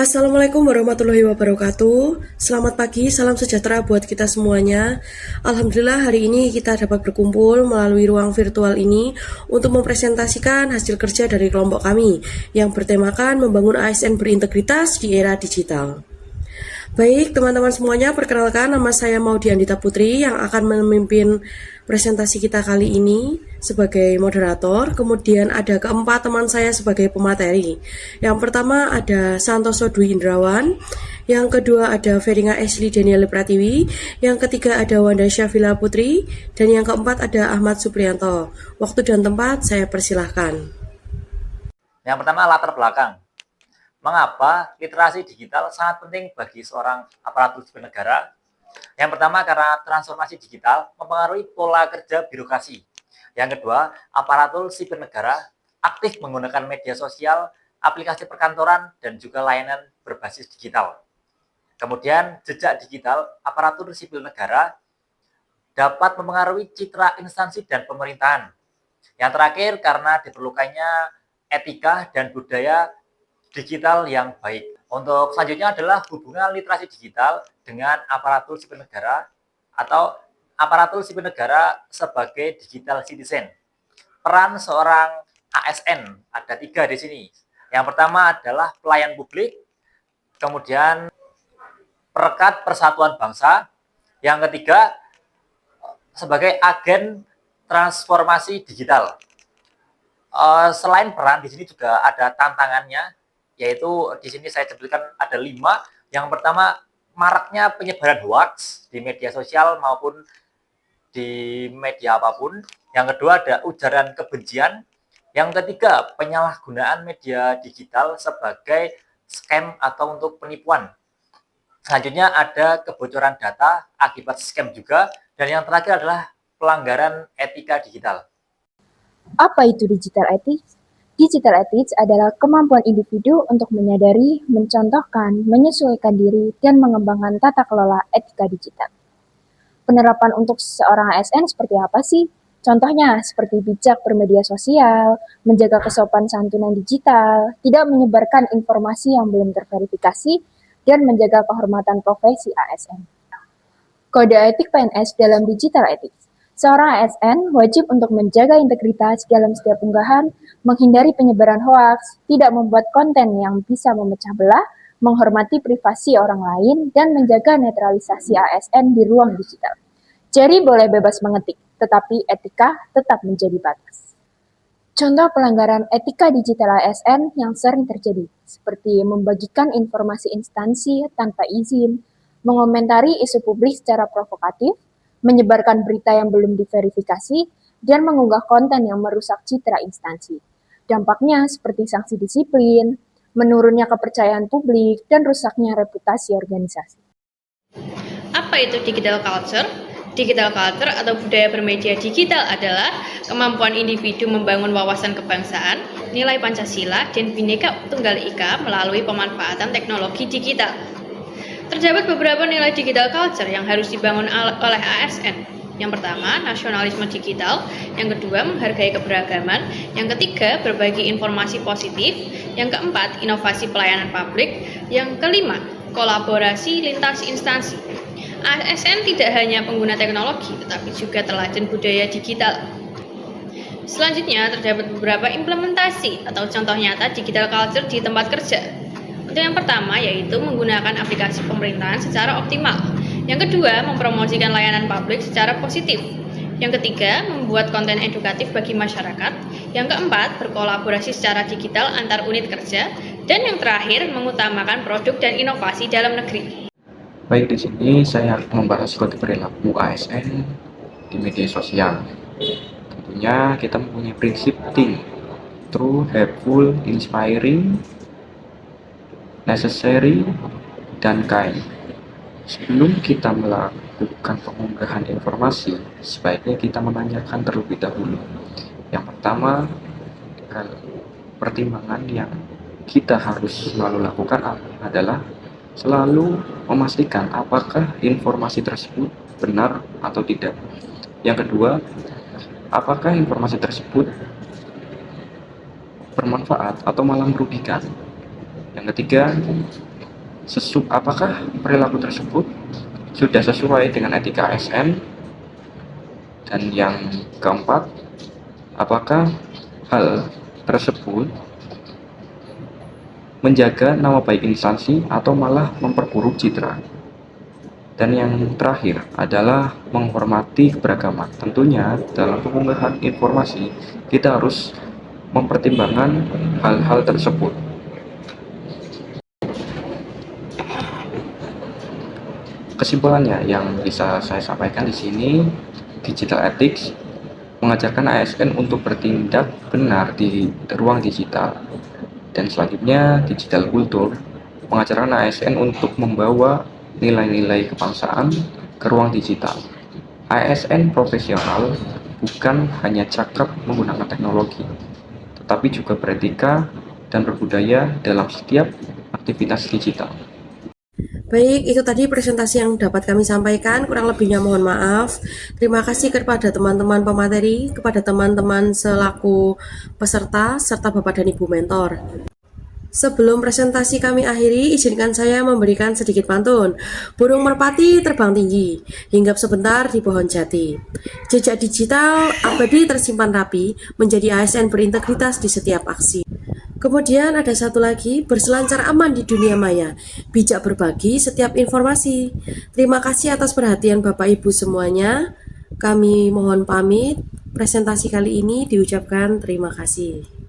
Assalamualaikum warahmatullahi wabarakatuh. Selamat pagi, salam sejahtera buat kita semuanya. Alhamdulillah hari ini kita dapat berkumpul melalui ruang virtual ini untuk mempresentasikan hasil kerja dari kelompok kami yang bertemakan membangun ASN berintegritas di era digital. Baik, teman-teman semuanya, perkenalkan nama saya Maudy Andita Putri yang akan memimpin presentasi kita kali ini sebagai moderator. Kemudian ada keempat teman saya sebagai pemateri. Yang pertama ada Santoso Dwi Indrawan, yang kedua ada Veringa Ashley Daniel Pratiwi, yang ketiga ada Wanda Syafila Putri, dan yang keempat ada Ahmad Supriyanto. Waktu dan tempat saya persilahkan. Yang pertama, latar belakang. Mengapa literasi digital sangat penting bagi seorang aparatur sipil negara? Yang pertama, karena transformasi digital mempengaruhi pola kerja birokrasi. Yang kedua, aparatur sipil negara aktif menggunakan media sosial, aplikasi perkantoran, dan juga layanan berbasis digital. Kemudian, jejak digital aparatur sipil negara dapat mempengaruhi citra instansi dan pemerintahan. Yang terakhir, karena diperlukannya etika dan budaya digital yang baik. Untuk selanjutnya adalah hubungan literasi digital dengan aparatur sipil negara atau aparatur sipil negara sebagai digital citizen. Peran seorang ASN ada 3 di sini. Yang pertama adalah pelayan publik, kemudian perekat persatuan bangsa, yang ketiga sebagai agen transformasi digital. Selain peran, di sini juga ada tantangannya, yaitu di sini saya sebutkan ada 5. Yang pertama, maraknya penyebaran hoax di media sosial maupun di media apapun. Yang kedua, ada ujaran kebencian. Yang ketiga, penyalahgunaan media digital sebagai scam atau untuk penipuan. Selanjutnya ada kebocoran data akibat scam juga. Dan yang terakhir adalah pelanggaran etika digital. Apa itu digital ethics? Digital ethics adalah kemampuan individu untuk menyadari, mencontohkan, menyesuaikan diri, dan mengembangkan tata kelola etika digital. Penerapan untuk seorang ASN seperti apa sih? Contohnya seperti bijak bermedia sosial, menjaga kesopan santunan digital, tidak menyebarkan informasi yang belum terverifikasi, dan menjaga kehormatan profesi ASN. Kode etik PNS dalam digital ethics. Seorang ASN wajib untuk menjaga integritas dalam setiap unggahan, menghindari penyebaran hoaks, tidak membuat konten yang bisa memecah belah, menghormati privasi orang lain, dan menjaga netralisasi ASN di ruang digital. Jadi boleh bebas mengetik, tetapi etika tetap menjadi batas. Contoh pelanggaran etika digital ASN yang sering terjadi, seperti membagikan informasi instansi tanpa izin, mengomentari isu publik secara provokatif, menyebarkan berita yang belum diverifikasi, dan mengunggah konten yang merusak citra instansi. Dampaknya seperti sanksi disiplin, menurunnya kepercayaan publik, dan rusaknya reputasi organisasi. Apa itu digital culture? Digital culture atau budaya bermedia digital adalah kemampuan individu membangun wawasan kebangsaan, nilai Pancasila, dan Bhinneka Tunggal Ika melalui pemanfaatan teknologi digital. Terdapat beberapa nilai digital culture yang harus dibangun oleh ASN. Yang pertama, nasionalisme digital. Yang kedua, menghargai keberagaman. Yang ketiga, berbagi informasi positif. Yang keempat, inovasi pelayanan publik. Yang kelima, kolaborasi lintas instansi. ASN tidak hanya pengguna teknologi, tetapi juga teladan budaya digital. Selanjutnya, terdapat beberapa implementasi atau contoh nyata digital culture di tempat kerja. Untuk yang pertama, yaitu menggunakan aplikasi pemerintahan secara optimal. Yang kedua, mempromosikan layanan publik secara positif. Yang ketiga, membuat konten edukatif bagi masyarakat. Yang keempat, berkolaborasi secara digital antar unit kerja. Dan yang terakhir, mengutamakan produk dan inovasi dalam negeri. Baik, di sini saya akan membahas kode perilaku ASN di media sosial. Tentunya kita mempunyai prinsip THINK, True, Helpful, Inspiring, Necessary, dan Kind. Sebelum kita melakukan pengunggahan informasi, sebaiknya kita menanyakan terlebih dahulu. Yang pertama, pertimbangan yang kita harus selalu lakukan adalah selalu memastikan apakah informasi tersebut benar atau tidak. Yang kedua, apakah informasi tersebut bermanfaat atau malah merugikan. Yang ketiga, apakah perilaku tersebut sudah sesuai dengan etika ASN, dan yang keempat, apakah hal tersebut menjaga nama baik instansi atau malah memperburuk citra. Dan yang terakhir adalah menghormati keberagaman. Tentunya dalam pengunggahan informasi kita harus mempertimbangkan hal-hal tersebut. Kesimpulannya yang bisa saya sampaikan di sini, digital ethics mengajarkan ASN untuk bertindak benar di ruang digital. Dan selanjutnya, digital culture mengajarkan ASN untuk membawa nilai-nilai kebangsaan ke ruang digital. ASN profesional bukan hanya cakap menggunakan teknologi, tetapi juga beretika dan berbudaya dalam setiap aktivitas digital. Baik, itu tadi presentasi yang dapat kami sampaikan. Kurang lebihnya mohon maaf. Terima kasih kepada teman-teman pemateri, kepada teman-teman selaku peserta, serta Bapak dan Ibu mentor. Sebelum presentasi kami akhiri, izinkan saya memberikan sedikit pantun. Burung merpati terbang tinggi, hinggap sebentar di pohon jati. Jejak digital abadi tersimpan rapi, menjadi ASN berintegritas di setiap aksi. Kemudian ada satu lagi, berselancar aman di dunia maya, bijak berbagi setiap informasi. Terima kasih atas perhatian Bapak Ibu semuanya. Kami mohon pamit. Presentasi kali ini diucapkan terima kasih.